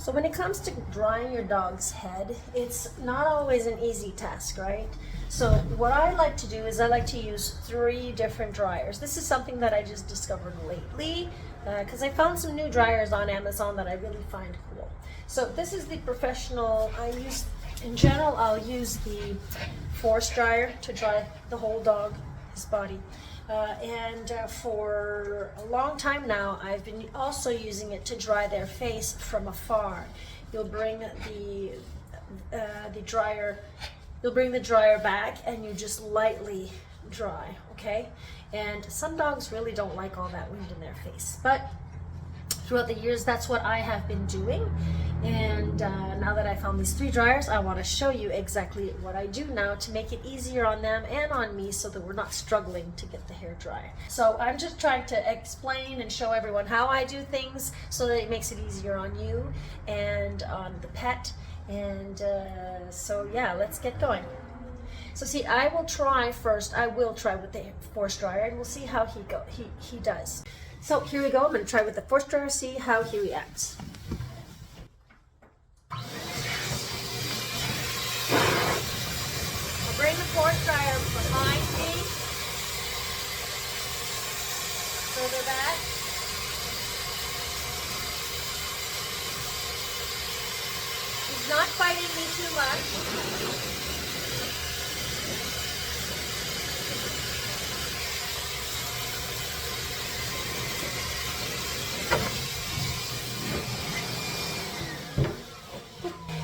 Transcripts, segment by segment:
So when it comes to drying your dog's head, it's not always an easy task, right? So what I like to do is I like to use 3 different dryers. This is something that I just discovered lately because I found some new dryers on Amazon that I really find cool. So this is the professional. In general, I'll use the force dryer to dry the whole dog, his body. For a long time now, I've been also using it to dry their face from afar. You'll bring the dryer back and you just lightly dry, okay? And some dogs really don't like all that wind in their face, but throughout the years, that's what I have been doing. And now that I found these 3 dryers, I want to show you exactly what I do now to make it easier on them and on me so that we're not struggling to get the hair dry. So I'm just trying to explain and show everyone how I do things so that it makes it easier on you and on the pet. And so yeah, let's get going. So see, I will try with the force dryer and we'll see how he does. So here we go. I'm going to try with the force dryer, see how he reacts. I'll bring the force dryer behind me, further back. He's not fighting me too much.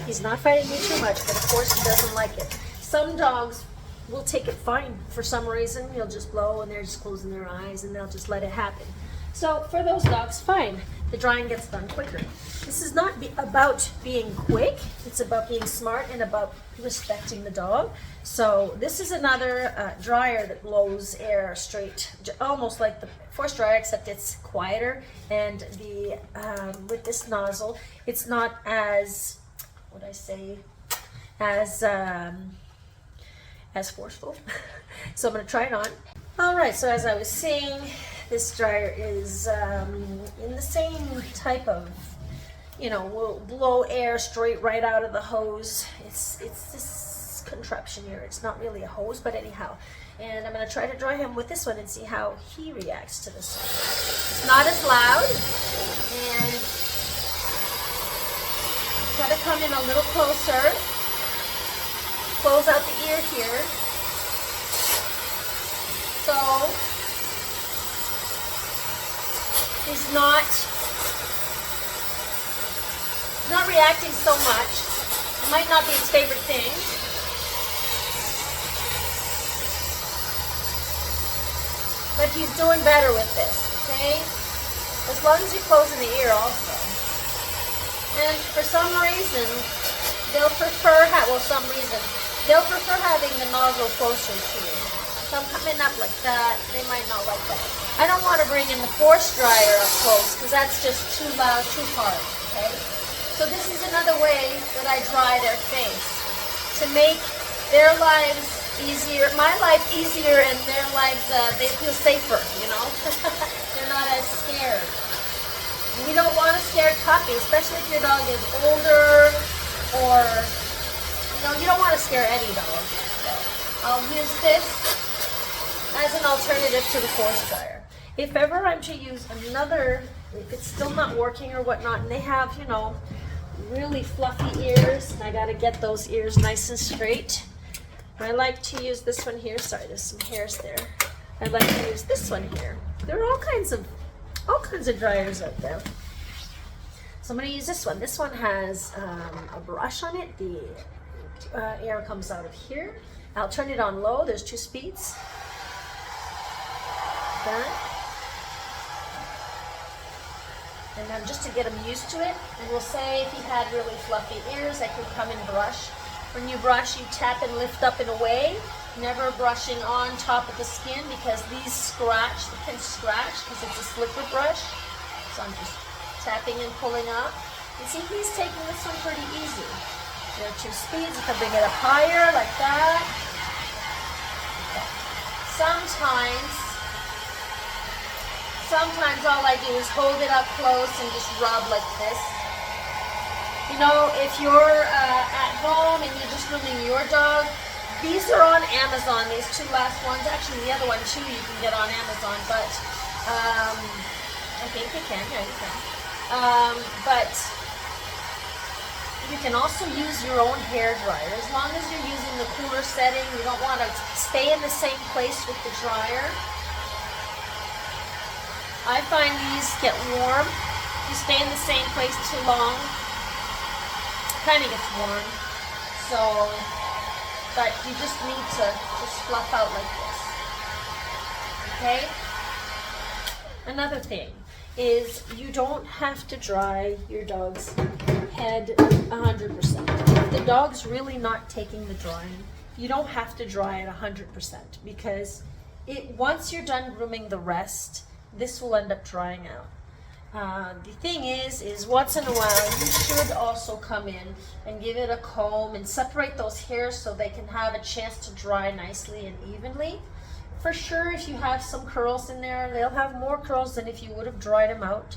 He's not fighting me too much, but of course he doesn't like it. Some dogs will take it fine for some reason. He'll just blow and they're just closing their eyes and they'll just let it happen. So for those dogs, fine. The drying gets done quicker. This is not about being quick. It's about being smart and about respecting the dog. So this is another dryer that blows air straight, almost like the force dryer, except it's quieter. And with this nozzle, it's not as as forceful. So I'm going to try it on. All right, so as I was saying, this dryer is in the same type of, will blow air straight right out of the hose. It's this contraption here. It's not really a hose, but anyhow. And I'm going to try to dry him with this one and see how he reacts to this one. It's not as loud, and try to come in a little closer. Close out the ear here. So he's not reacting so much. It might not be his favorite thing. But he's doing better with this, okay? As long as you close in the ear also. And for some reason, they'll prefer having the nozzle closer to you. So I'm coming up like that. They might not like that. I don't want to bring in the force dryer up close because that's just too loud, too hard, okay? So this is another way that I dry their face to make their lives easier, my life easier, and their lives, they feel safer, They're not as scared. You don't want a scared puppy, especially if your dog is older or, you don't want to scare any dog. So I'll use this as an alternative to the force dryer. If ever I'm to use another, if it's still not working or whatnot, and they have, really fluffy ears, and I got to get those ears nice and straight, I like to use this one here. Sorry, there's some hairs there. I like to use this one here. There are all kinds of dryers out there. So I'm going to use this one. This one has a brush on it. The air comes out of here. I'll turn it on low. There's 2 speeds. That. And then just to get him used to it, and we'll say if he had really fluffy ears, I could come and brush. When you brush, you tap and lift up and away, never brushing on top of the skin because these can scratch because it's a slipper brush. So I'm just tapping and pulling up. You see, he's taking this one pretty easy. There are 2 speeds. You can bring it up higher like that. Okay. Sometimes all I do is hold it up close and just rub like this. if you're at home and you're just grooming your dog, these are on Amazon, these two last ones. Actually, the other one too you can get on Amazon, but I think you can, yeah, you can. But you can also use your own hair dryer. As long as you're using the cooler setting, you don't want to stay in the same place with the dryer. I find these get warm. You stay in the same place too long, kind of gets warm. So, but you just need to just fluff out like this. Okay? Another thing is you don't have to dry your dog's head 100%. If the dog's really not taking the drying, you don't have to dry it 100% because once you're done grooming the rest, this will end up drying out. The thing is once in a while you should also come in and give it a comb and separate those hairs so they can have a chance to dry nicely and evenly. For sure, if you have some curls in there, they'll have more curls than if you would have dried them out.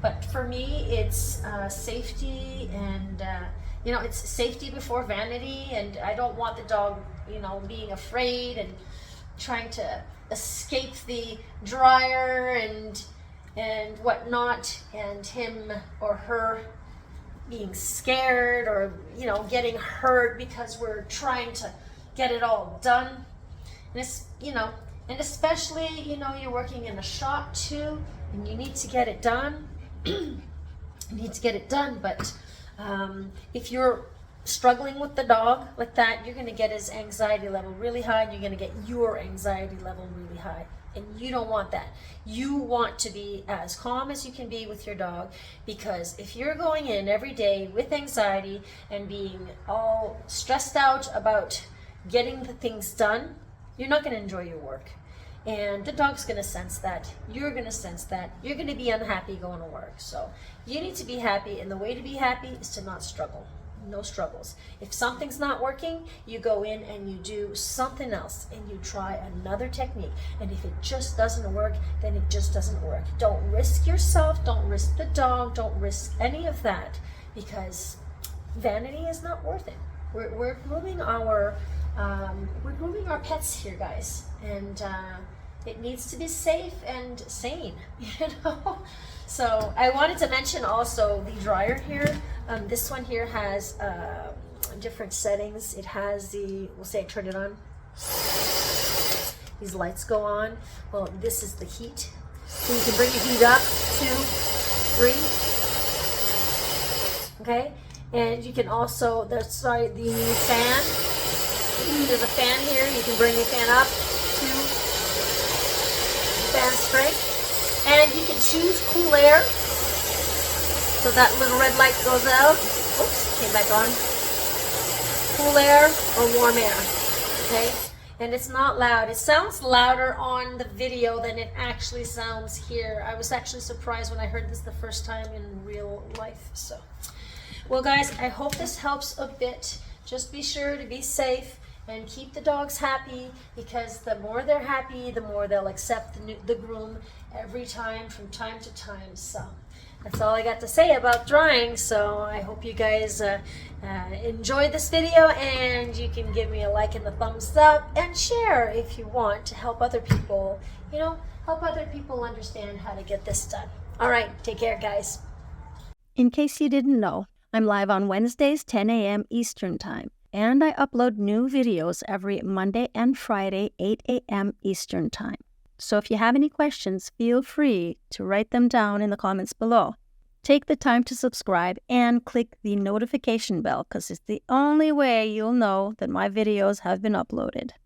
But for me, it's safety, and it's safety before vanity, and I don't want the dog, being afraid and trying to escape the dryer and whatnot, and him or her being scared or getting hurt because we're trying to get it all done. And it's and especially you're working in a shop too, and you need to get it done. But if you're struggling with the dog like that, you're going to get his anxiety level really high, and you're going to get your anxiety level really high. And you don't want that. You want to be as calm as you can be with your dog, because if you're going in every day with anxiety and being all stressed out about getting the things done, you're not going to enjoy your work. And the dog's going to sense that. You're going to sense that. You're going to be unhappy going to work. So you need to be happy, and the way to be happy is to not struggle. No struggles. If something's not working, you go in and you do something else and you try another technique. And if it just doesn't work, then it just doesn't work. Don't risk yourself, don't risk the dog, don't risk any of that, because vanity is not worth it. We're grooming our pets here, guys, and it needs to be safe and sane, So I wanted to mention also the dryer here. This one here has different settings. It has we'll say I turn it on. These lights go on. Well, this is the heat. So you can bring the heat up to 3. Okay? And you can also, the fan. There's a fan here. You can bring the fan up to the fan strength. And you can choose cool air. So that little red light goes out. Oops, came back on. Cool air or warm air. Okay? And it's not loud. It sounds louder on the video than it actually sounds here. I was actually surprised when I heard this the first time in real life. So, well, guys, I hope this helps a bit. Just be sure to be safe and keep the dogs happy, because the more they're happy, the more they'll accept the groom every time, from time to time. So that's all I got to say about drying. So I hope you guys enjoyed this video, and you can give me a like and a thumbs up, and share if you want, to help other people, help other people understand how to get this done. All right, take care, guys. In case you didn't know, I'm live on Wednesdays, 10 a.m. Eastern Time. And I upload new videos every Monday and Friday, 8 a.m. Eastern Time. So if you have any questions, feel free to write them down in the comments below. Take the time to subscribe and click the notification bell, because it's the only way you'll know that my videos have been uploaded.